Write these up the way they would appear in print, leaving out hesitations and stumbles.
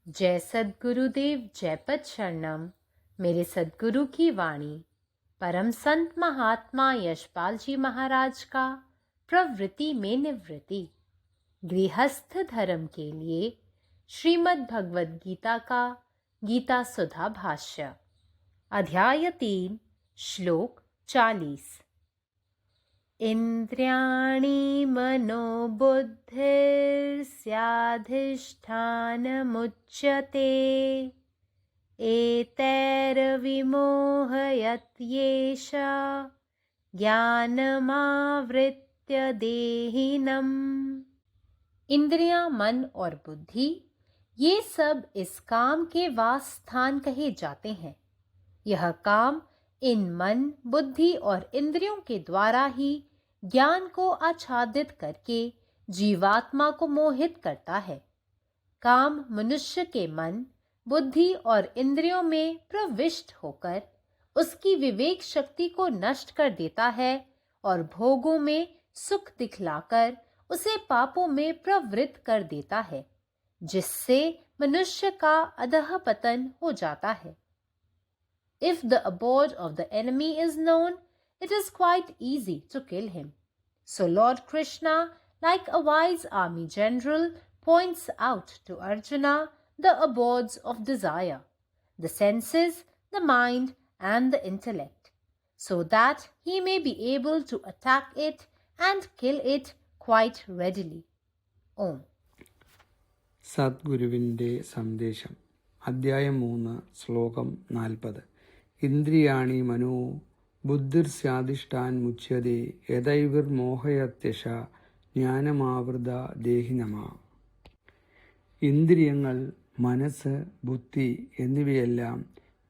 जय सद्गुरुदेव जय पद शरणम। मेरे सद्गुरु की वाणी परम संत महात्मा यशपाल जी महाराज का प्रवृत्ति में निवृत्ति गृहस्थ धर्म के लिए श्रीमद् भगवद गीता का गीता सुधा भाष्य अध्याय 3 श्लोक 40। इंद्रियाणि मनोबुद्धिर्स्याधिष्ठानमुच्यते एतैर्विमोहयत्येष ज्ञानमावृत्य देहिनम्। इंद्रियां, मन और बुद्धि ये सब इस काम के वास स्थान कहे जाते हैं। यह काम इन मन, बुद्धि और इंद्रियों के द्वारा ही ज्ञान को आच्छादित करके जीवात्मा को मोहित करता है। काम मनुष्य के मन, बुद्धि और इंद्रियों में प्रविष्ट होकर उसकी विवेक शक्ति को नष्ट कर देता है और भोगों में सुख दिखलाकर उसे पापों में प्रवृत्त कर देता है, जिससे मनुष्य का अधःपतन हो जाता है। If the abode of the enemy is known, it is quite easy to kill him. So Lord Krishna, like a wise army general, points out to Arjuna the abodes of desire, the senses, the mind, and the intellect, so that he may be able to attack it and kill it quite readily. Om. സദ്ഗുരുവിൻ്റെ സന്ദേശം അധ്യായം 3 ശ്ലോകം 40. ഇന്ദ്രിയാണി മനോ ബുദ്ധിർസ്യാധിഷ്ഠാൻ മുച്യതേ യഥൈർമോഹയത്യശ ജ്ഞാനമാവൃത ദേഹിനമാ. ഇന്ദ്രിയങ്ങൾ, മനസ്സ്, ബുദ്ധി എന്നിവയെല്ലാം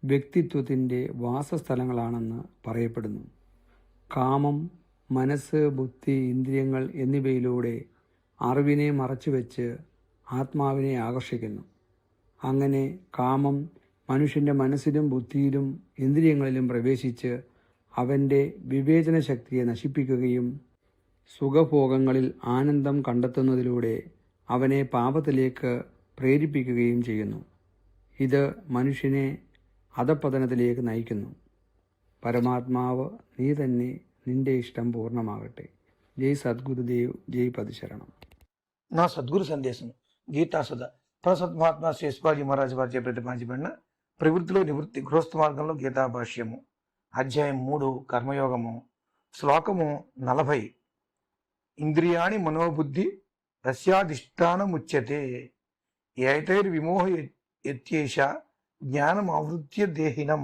വ്യക്തിത്വത്തിൻ്റെ വാസസ്ഥലങ്ങളാണെന്ന് പറയപ്പെടുന്നു. കാമം, മനസ്സ്, ബുദ്ധി, ഇന്ദ്രിയങ്ങൾ എന്നിവയിലൂടെ അറിവിനെ മറച്ചുവെച്ച് ആത്മാവിനെ ആകർഷിക്കുന്നു. അങ്ങനെ കാമം മനുഷ്യൻ്റെ മനസ്സിലും ബുദ്ധിയിലും ഇന്ദ്രിയങ്ങളിലും പ്രവേശിച്ച് അവൻ്റെ വിവേചന ശക്തിയെ നശിപ്പിക്കുകയും സുഖഭോഗങ്ങളിൽ ആനന്ദം കണ്ടെത്തുന്നതിലൂടെ അവനെ പാപത്തിലേക്ക് പ്രേരിപ്പിക്കുകയും ചെയ്യുന്നു. ഇത് മനുഷ്യനെ അധഃപതനത്തിലേക്ക് നയിക്കുന്നു. പരമാത്മാവ് നീ തന്നെ, നിന്റെ ഇഷ്ടം പൂർണ്ണമാകട്ടെ. ജയ് സദ്ഗുരുദേവ്, ജയ് പദശരണം. నా సద్గురు సందేశం గీతాసుధ ప్రసత్ మహాత్మా శ్రీ యశ్పాజీ మహారాజ్ వారిచే ప్రతిపాదించబడిన ప్రవృత్తిలో నివృత్తి గృహస్థ మార్గంలో గీతా భాష్యము అధ్యాయం 3 కర్మయోగము శ్లోకము 40. ఇంద్రియాణి మనోబుద్ధి రస్యాధిష్టానముచ్యతే ఏతైర్విమోహ యత్యేష జ్ఞానం ఆవృత్య దేహినం.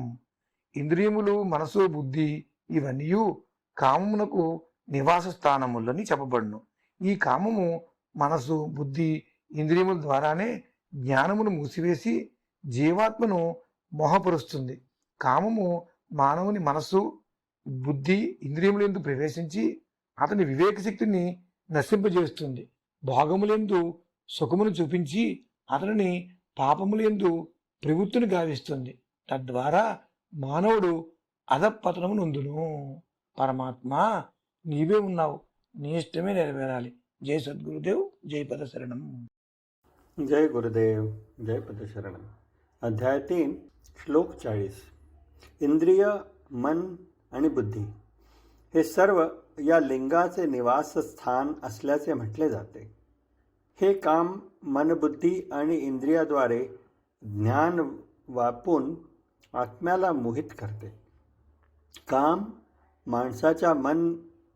ఇంద్రియములు, మనసు, బుద్ధి ఇవన్నీ కామమునకు నివాస స్థానములని చెప్పబడును. ఈ కామము మనసు, బుద్ధి, ఇంద్రియముల ద్వారానే జ్ఞానమును మూసివేసి జీవాత్మను మోహపరుస్తుంది. కామము మానవుని మనస్సు, బుద్ధి, ఇంద్రియములందు ప్రవేశించి అతని వివేక శక్తిని నశింపజేస్తుంది. భోగములందు సుఖమును చూపించి అతనిని పాపములందు ప్రవృత్తిని గావిస్తుంది. తద్వారా మానవుడు అధపతనము నొందును. పరమాత్మ నీవే ఉన్నావు, నీ ఇష్టమే నెరవేరాలి. जय सद्गुरुदेव, जय पद शरणम. जय गुरुदेव, जय पद शरणम. अध्याय 3 श्लोक 40. इंद्रिय, मन आणि बुद्धी हे सर्व या लिंगाचे निवासस्थान असल्याचे म्हटले जाते. हे काम मन, बुद्धी आणि इंद्रियाद्वारे ज्ञान वापून आत्म्याला मोहित करते. काम माणसाच्या मन,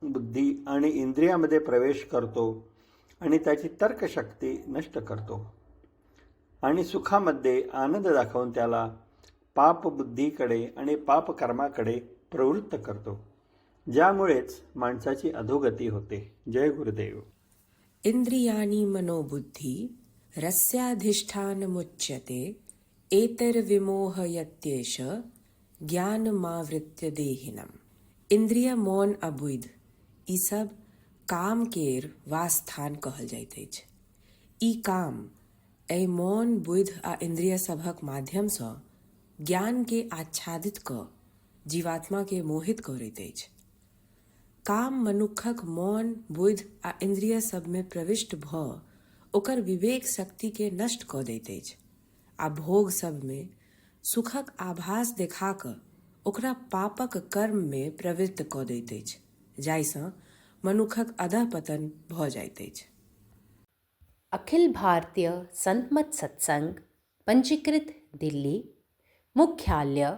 बुद्धी आणि इंद्रियामध्ये प्रवेश करतो आणि त्याची तर्कशक्ती नष्ट करतो आणि सुखामध्ये आनंद दाखवून त्याला पापबुद्धीकडे आणि पापकर्माकडे प्रवृत्त करतो, ज्यामुळेच माणसाची अधोगती होते. जय गुरुदेव. इंद्रियाणि मनोबुद्धि रस्याधिष्ठानमुच्यते एतैर्विमोहयत्येष ज्ञानमावृत्य देहिनम्. इंद्रिय, मौन आ बुद्धि ई सब काम केर वास्थान कहल जाइत अछि. ई काम एहि मौन, बुद्धि आ इंद्रिय सभक माध्यम सँ ज्ञान के आच्छादित क जीवात्मा के मोहित करैत अछि. काम मनुखक मौन, बुद्धि आ इंद्रिय सब में प्रविष्ट भ ओकर विवेक शक्ति के नष्ट क दैत अछि आ भोग सब में सुखक आभास देखा कऽ ओकरा पापक कर्म में प्रवृत्त कऽ दैत अछि, जाहिसँ मनुखक अधःपतन भऽ जाइत अछि। अखिल भारतीय संत मत सत्संग पंजीकृत दिल्ली, मुख्यालय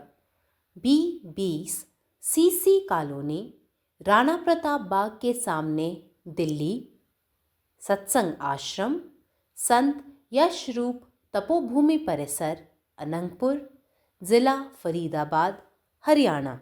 B20 CC colony, Rana Pratap Bagh के सामने, दिल्ली। सत्संग आश्रम संत यशरूप तपोभूमि परिसर, अनंगपुर, जिला फरीदाबाद, हरियाणा।